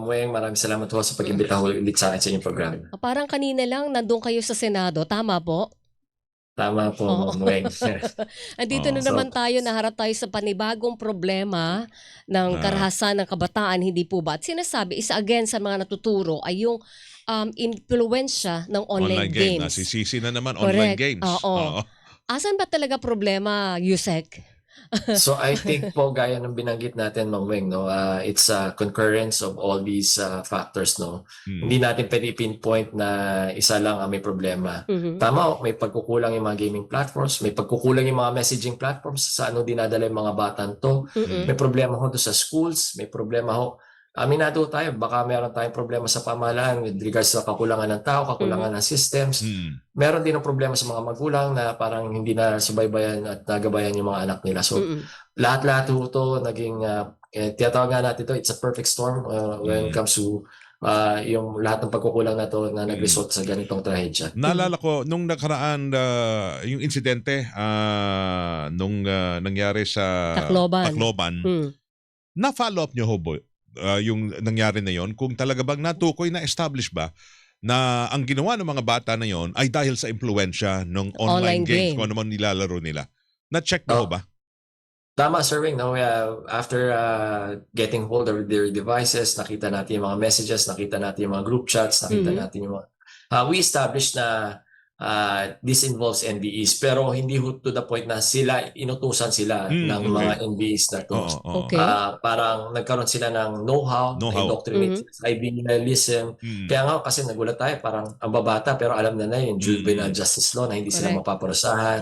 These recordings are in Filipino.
Ma'am Weng, maraming salamat po sa pag-imbita ulit sa akin sa inyong programa. Parang kanina lang nandun kayo sa Senado, tama po? Tama po, Oo. Ma'am Weng. Andito na So, naman tayo, naharap tayo sa panibagong problema ng karahasan ng kabataan, hindi po ba? At sinasabi, isa again sa mga natuturo ay yung impluensya ng online games. Nasisisi na naman online Correct. games. Oo. Asan ba talaga problema, Yusek? so I think po, gaya ng binanggit natin, Ma'am Weng, no, it's a concurrence of all these factors. No? Hindi natin pwede pinpoint na isa lang ang may problema. Tama, may pagkukulang yung mga gaming platforms, may pagkukulang yung mga messaging platforms sa ano dinadala yung mga bata to. May problema ho doon sa schools, may problema ho. Aminado tayo, baka meron tayong problema sa pamahalaan with regards sa kakulangan ng tao, kakulangan ng systems. Meron din ang problema sa mga magulang na parang hindi na subaybayan at nagabayan yung mga anak nila. So, lahat-lahat ito naging, tiyatawag nga natin ito, it's a perfect storm when it comes to yung lahat ng pagkukulang na to na nag-result sa ganitong trahedya. Naalala ko, nung nakaraan, yung insidente, nung nangyari sa Tacloban, na-follow up nyo ho ba? Yung nangyari na yon, kung talaga bang natukoy na establish ba na ang ginawa ng mga bata na yon ay dahil sa impluensya ng online games, kung ano man nilalaro nila. Na-check na ho ba? Tama, Sir Wing. No? After getting hold of their devices, nakita natin yung mga messages, nakita natin yung mga group chats, nakita natin yung mga... we established na this involves NBEs, pero hindi to the point na inutusan sila ng mga NBEs na to. Parang nagkaroon sila ng know-how, indoctrinate sa idealism. Kaya nga kasi nagulat tayo, parang ang babata pero alam na yung juvenile justice law na hindi sila mapaparusahan.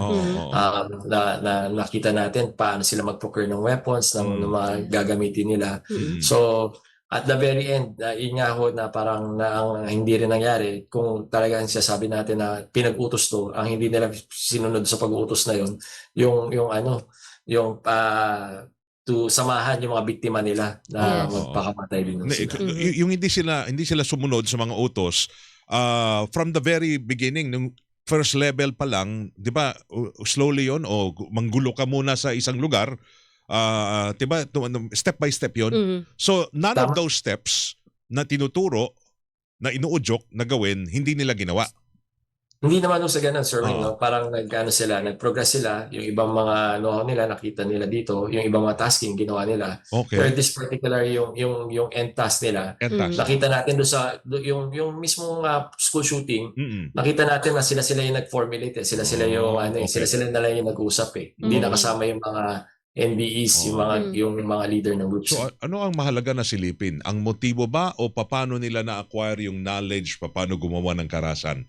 Na nakita natin paano sila mag-procure ng weapons, ng mga gagamitin nila. So, at the very end, yun nga ho na parang ang hindi rin nangyari kung talagang sasabi natin na pinag-utos to, ang hindi nila sinunod sa pag-uutos na yun, to samahan yung mga biktima nila na magpakamatay din sila. Yung hindi sila sumunod sa mga utos, from the very beginning, nung first level pa lang, di ba, slowly yon o manggulo ka muna sa isang lugar, diba, step by step yon. So none of those steps na tinuturo, na inuudyok na gawin, hindi nila ginawa. Hindi naman sa ganun, Sir Wing, no? Parang nag-progress sila, yung ibang mga know-how nila, nakita nila dito, yung ibang mga tasking ginawa nila. Pero this particular, yung end task nila, nakita natin doon sa, yung mismong school shooting, nakita natin na sila yung nag-formulate, sila yung sila na lang yung nag-usap . Hindi nakasama yung mga NBEs, yung mga leader ng groups. So ano ang mahalaga na silipin? Ang motibo ba o paano nila na-acquire yung knowledge, paano gumawa ng karahasan?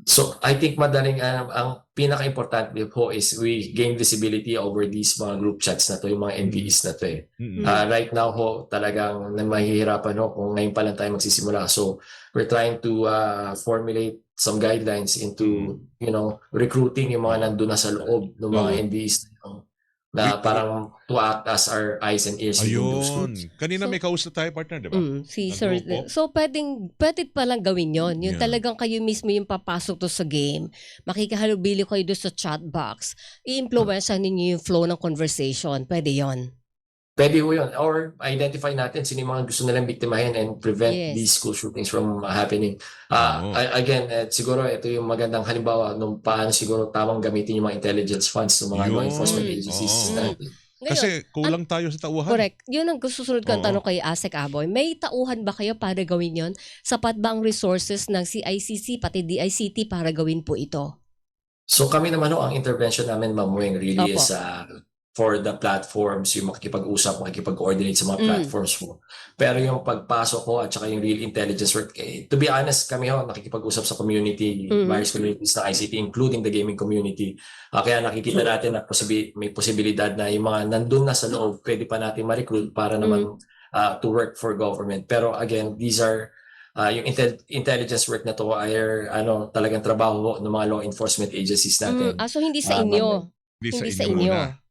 So I think madaling ang pinaka-importante po is we gain visibility over these mga group chats na to, yung mga NBEs na to . Right now ho, talagang mahihirapan ho kung ngayon pa lang tayo magsisimula. So we're trying to formulate some guidelines into recruiting yung mga nandun na sa loob ng mga NBEs na parang to act as our eyes and ears. Ayun. Kanina may kausap tayo, partner, di ba? So, pwede palang gawin yon. Yung talagang kayo mismo yung papasok to sa game, makikahalubilo kayo doon sa chat box, i-influence ninyo yung flow ng conversation. Pwede yon. Pwede ho yun. Or identify natin sino yung mga gusto nilang biktimahin and prevent these school shootings from happening. Again, siguro ito yung magandang halimbawa nung paano siguro tamang gamitin yung mga intelligence funds ng mga law enforcement agencies. Kasi kulang tayo sa tauhan. Correct. Yun ang susunod kong tanong kay Asek Aboy. May tauhan ba kayo para gawin yon? Sapat ba ang resources ng CICC pati DICT para gawin po ito? So kami naman ang intervention namin, Ma'am Weng, really is for the platforms, yung makikipag-usap, makikipag-coordinate sa mga platforms mo. Pero yung pagpasok ko at saka yung real intelligence work, to be honest, kami nakikipag-usap sa community, various communities ng ICT, including the gaming community. Kaya nakikita natin na may posibilidad na yung mga nandun na sa loob, pwede pa natin ma-recruit para naman to work for government. Pero again, these are yung intelligence work na to ay talagang trabaho ng mga law enforcement agencies natin. So hindi sa inyo? Hindi sa inyo.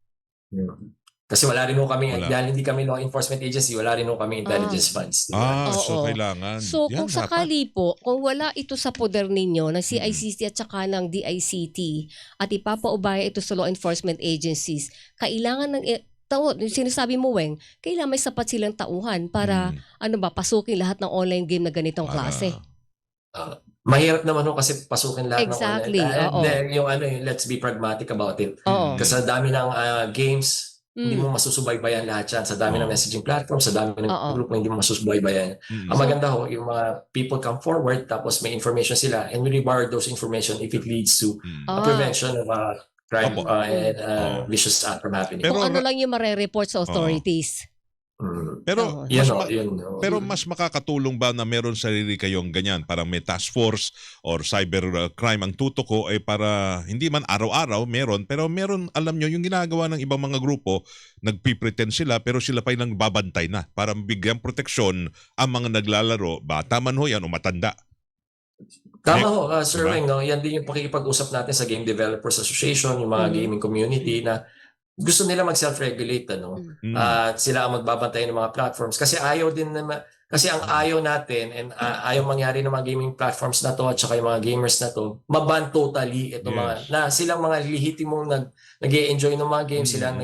Kasi wala rin kami, dahil hindi kami law enforcement agency, wala rin kami intelligence funds. So kailangan. So kung sakali po, kung wala ito sa poder ninyo ng CICC at saka ng DICT at ipapaubaya ito sa law enforcement agencies, kailangan ng sinasabi mo, Weng, kailangan may sapat silang tauhan para pasukin lahat ng online game na ganitong klase. Mahirap naman kasi pasukin lahat Exactly, ng online. oo. Then, yung let's be pragmatic about it. Oo. Kasi sa dami ng games, hindi mo masusubaybayan lahat yan. Sa dami ng messaging platforms, sa dami ng grupo, hindi mo masusubaybayan. Ang maganda yung mga people come forward, tapos may information sila, and we reward those information if it leads to a prevention of crime and vicious act from happening. Kung ano lang yung marereport sa authorities. Pero Yun, mas makakatulong ba na meron sarili kayong ganyan, parang may task force or cyber crime ang tutok ko ay para hindi man araw-araw meron, pero meron, alam nyo, yung ginagawa ng ibang mga grupo, nagpipretend sila pero sila pa yung nagbabantay na para bigyan proteksyon ang mga naglalaro, bata man ho yan o matanda. Tama ho, Sir Weng, no? Yan din yung pakikipag-usap natin sa Game Developers Association, yung mga gaming community na gusto nila mag-self-regulate, sila ang magbabantay ng mga platforms kasi ayaw din naman, kasi ang ayaw natin and ayaw mangyari ng mga gaming platforms na to at saka yung mga gamers na to, maban totally ito mga na silang mga lehitimong nag-e-enjoy ng mga games, silang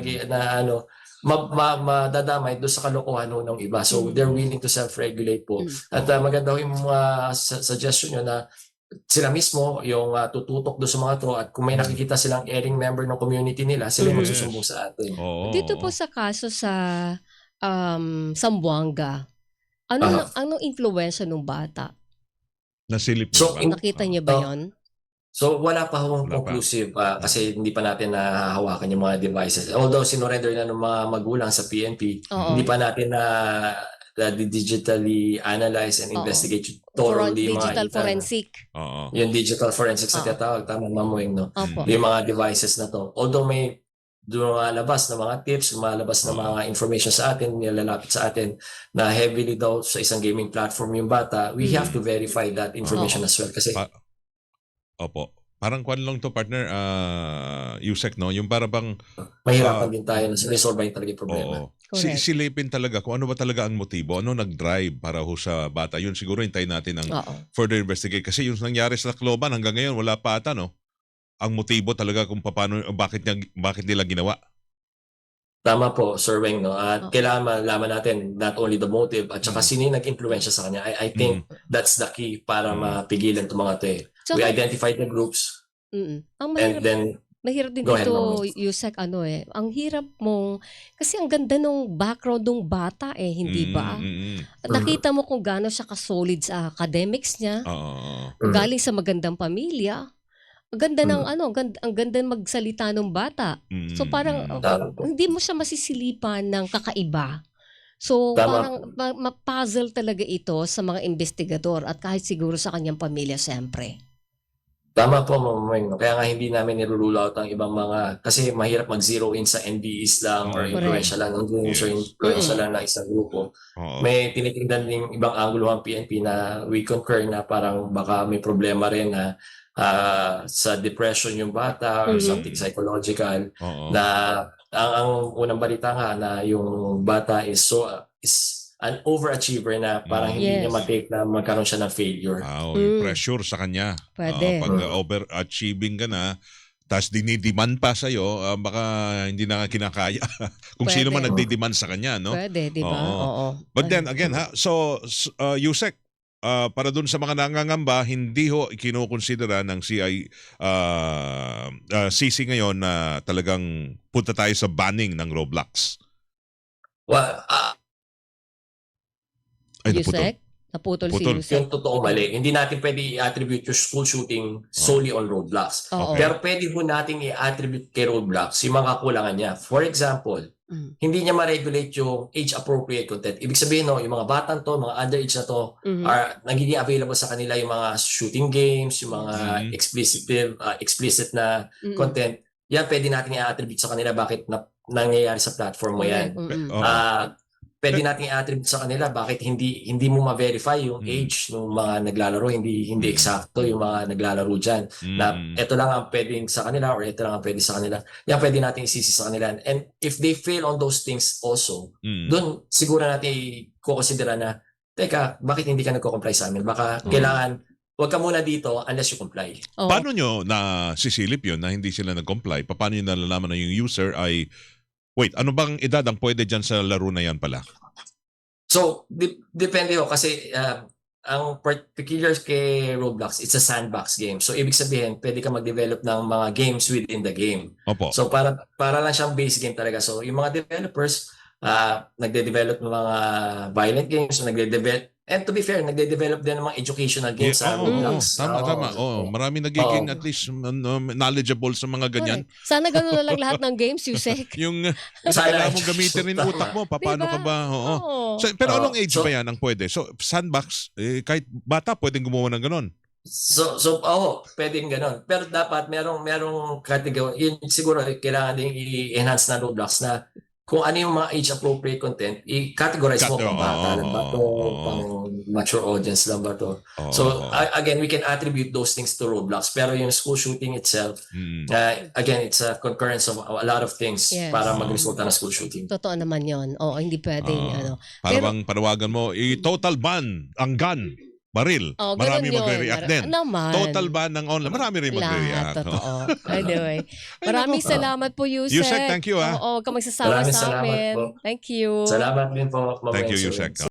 madadamay doon sa kalokohan ng iba. So they're willing to self-regulate po. At maganda yung mga suggestion nyo na sila mismo yung tututok doon sa mga to at kung may nakikita silang erring member ng community nila, sila yung magsusumbong sa atin. Dito po sa kaso sa Zamboanga, anong influensya ng bata? Nasilip So, ba? Nakita niyo ba yon? So wala pa akong conclusive kasi hindi pa natin nahahawakan yung mga devices. Although sinurrender na ng mga magulang sa PNP, hindi pa natin na digitally analyze and investigate thoroughly digital forensic. Yung digital forensics na tinatawag, tama Ma'am Weng, no? Yung mga devices na to. Although may lumalabas na mga tips, lumalabas na mga information sa atin, nilalapit sa atin na heavily daw sa isang gaming platform yung bata, we have to verify that information as well. Kasi parang kwan lang to, partner, Yusek, no? Yung para bang mahirapan din tayo na resolve talaga yung problema. Silipin talaga kung ano ba talaga ang motibo, ano nag-drive para ho sa bata. Yun siguro hintayin natin ang further investigate. Kasi yung nangyari sa Tacloban hanggang ngayon wala pa ata, no? Ang motibo talaga kung paano, bakit nila ginawa. Tama po, Sir Weng, no? At kailangan malaman natin not only the motive at saka sino yung nag-influensya sa kanya. I think that's the key para mapigilan itong mga ito eh. We identified the groups and then mahirap din dito, Yusek, ang hirap mong, kasi ang ganda nung background ng bata hindi ba? Nakita mo kung gaano siya ka-solid sa academics niya, galing sa magandang pamilya, ang ganda ng ang ganda magsalita ng bata. So parang hindi mo siya masisilipan ng kakaiba. So parang ma-puzzle talaga ito sa mga investigador at kahit siguro sa kanyang pamilya siyempre. Tama po, Ma'am Weng. Kaya nga hindi namin nirule out ang ibang mga, kasi mahirap mag-zero in sa NDEs lang or influensya lang ng grupo, so influensya lang ng isang grupo. May tinitingnan din ibang angulo ang PNP na we concur na parang baka may problema rin na sa depression yung bata or something psychological na ang unang balita nga na yung bata is an overachiever na parang hindi niya ma-take na magkaroon siya ng failure. Yung pressure sa kanya. Pwede. Pag overachieving ka na, tapos dinidemand pa sa'yo, baka hindi na kinakaya. Kung sino man nagdidemand sa kanya, no? Pwede, di ba? Oo. But then again, so Yusek, para dun sa mga nangangamba, hindi ho kinukonsidera ng CC ngayon na talagang punta tayo sa banning ng Roblox. Well, Yusek? Naputol si Yusek. Yung totoo mali. Hindi natin pwede i-attribute yung school shooting solely on Roblox. Pero pwede po natin i-attribute kay Roblox yung mga kakulangan niya. For example, hindi niya ma-regulate yung age-appropriate content. Ibig sabihin, yung mga batang to, mga underage na to, are nagiging available sa kanila yung mga shooting games, yung mga explicit na content. Yan pwede natin i-attribute sa kanila bakit nangyayari sa platform mo yan. Pwede natin i-attribute sa kanila bakit hindi mo ma-verify yung age ng mga naglalaro, hindi eksakto yung mga naglalaro dyan. Na ito lang ang pwedeng sa kanila or ito lang ang pwede sa kanila. Yan pwede natin isisi sa kanila. And if they fail on those things also, doon siguro natin i-considera na, teka, bakit hindi ka nagko-comply sa amin? Baka kailangan, huwag ka muna dito unless you comply. Paano nyo na sisilip yun na hindi sila nag-comply? Paano nyo nalalaman na yung user ay Wait, ano bang edad ang pwede dyan sa laro na yan pala? So, depende ho kasi ang particular kay Roblox, it's a sandbox game. So, ibig sabihin, pwede ka mag-develop ng mga games within the game. Opo. So, para lang siyang base game talaga. So, yung mga developers, nagde-develop ng mga violent games, and to be fair, nagde-develop din ng mga educational games sa Roblox. Tama. Marami nagiging at least knowledgeable sa mga ganyan. Sana ganun na lang lahat ng games, Yusek. Yung kailangan mong gamitin rin utak mo. Paano Diba? ka ba? Oo. So, pero anong age ba yan ang pwede? So, sandbox, kahit bata pwedeng gumawa ng ganon. So, pwedeng ganun. Pero dapat merong category. Yun siguro kailangan din i-enhance na Roblox na kung ano yung mga age-appropriate content, i-categorize mo pang bata lang ba to, pang mature audience lang ba to. So, again, we can attribute those things to Roblox. Pero yung school shooting itself, again, it's a concurrence of a lot of things para mag-resulta ng school shooting. Totoo naman yon. Oo, hindi pwedeng Para bang panawagan mo, i-total ban ang gun. Baril. Marami magre-react din. Naman. Total ban ng online. Marami rin magre-react. Totoo. Anyway. Maraming salamat po, Yusek. Yusek, thank you. Oo, huwag ka magsasawa sa amin. Po. Thank you. Salamat din po. Thank you, Yusek.